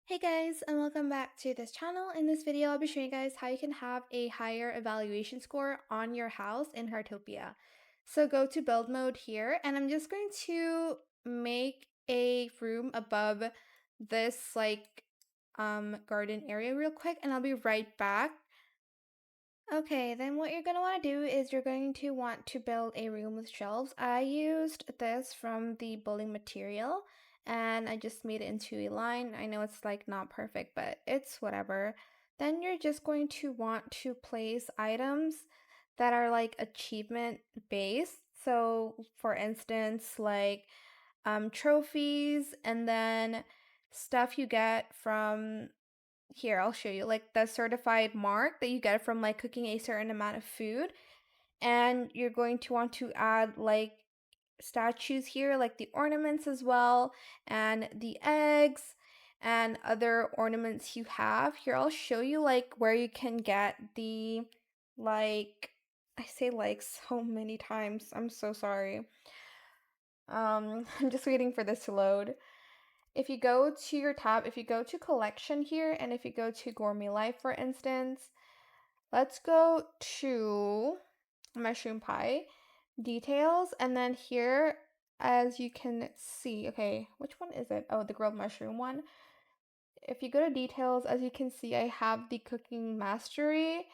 Hey guys, and welcome back to this channel. In this video, I'll be showing you guys how you can have a higher evaluation score on your house in Heartopia. So go to build mode here, and I'm just going to make a room above this garden area real quick, and I'll be right back. Okay, then what you're going to want to do is you're going to want to build a room with shelves. I used this from the building material and I just made it into a line. I know it's like not perfect, but it's whatever. Then you're just going to want to place items that are like achievement based. So for instance, like trophies and then stuff you get from here, I'll show you like the certified mark that you get from like cooking a certain amount of food. And you're going to want to add like statues here, like the ornaments as well, and the eggs and other ornaments you have. Here, I'll show you like where you can get the like I say like so many times. I'm so sorry. I'm just waiting for this to load. If you go to your tab, if you go to collection here, and if you go to gourmet life, for instance, let's go to mushroom pie details. And then here, as you can see, okay, which one is it? Oh, the grilled mushroom one. If you go to details, as you can see, I have the cooking mastery,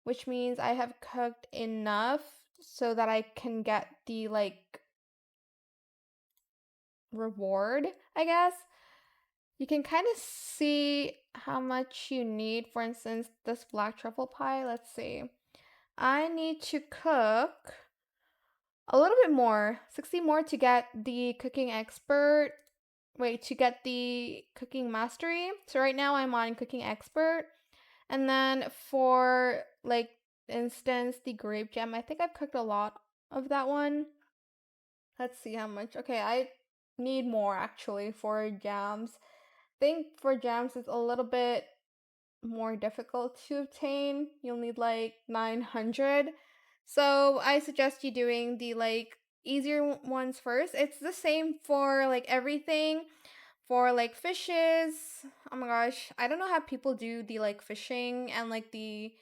which means I have cooked enough so that I can get the like reward, I guess. You can kind of see how much you need. For instance, this black truffle pie, let's see. I need to cook a little bit more, 60 more to get the cooking expert. Wait, to get the cooking mastery. So right now I'm on cooking expert. And then for like instance, the grape jam, I think I've cooked a lot of that one. Let's see how much. Okay, I need more actually for jams. I think for jams it's a little bit more difficult to obtain. You'll need like 900. So I suggest you doing the like easier ones first. It's the same for like everything. For like fishes, oh my gosh, I don't know how people do the like fishing and like the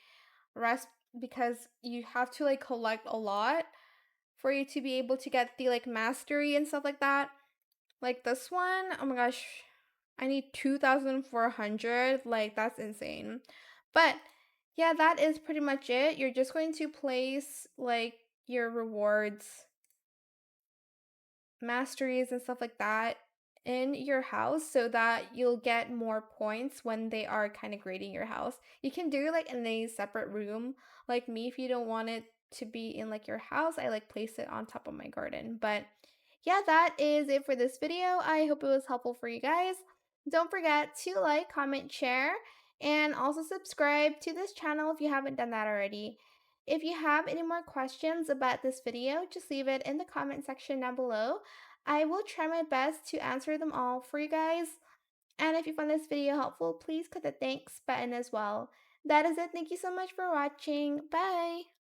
rest because you have to like collect a lot for you to be able to get the like mastery and stuff like that. Like this one, oh my gosh, I need 2,400. Like, that's insane. But yeah, that is pretty much it. You're just going to place like your rewards, masteries, and stuff like that in your house so that you'll get more points when they are kind of grading your house. You can do like in a separate room. Like me, if you don't want it to be in like your house, I like place it on top of my garden. But yeah, that is it for this video. I hope it was helpful for you guys. Don't forget to like, comment, share, and also subscribe to this channel if you haven't done that already. If you have any more questions about this video, just leave it in the comment section down below. I will try my best to answer them all for you guys. And if you found this video helpful, please click the thanks button as well. That is it. Thank you so much for watching. Bye!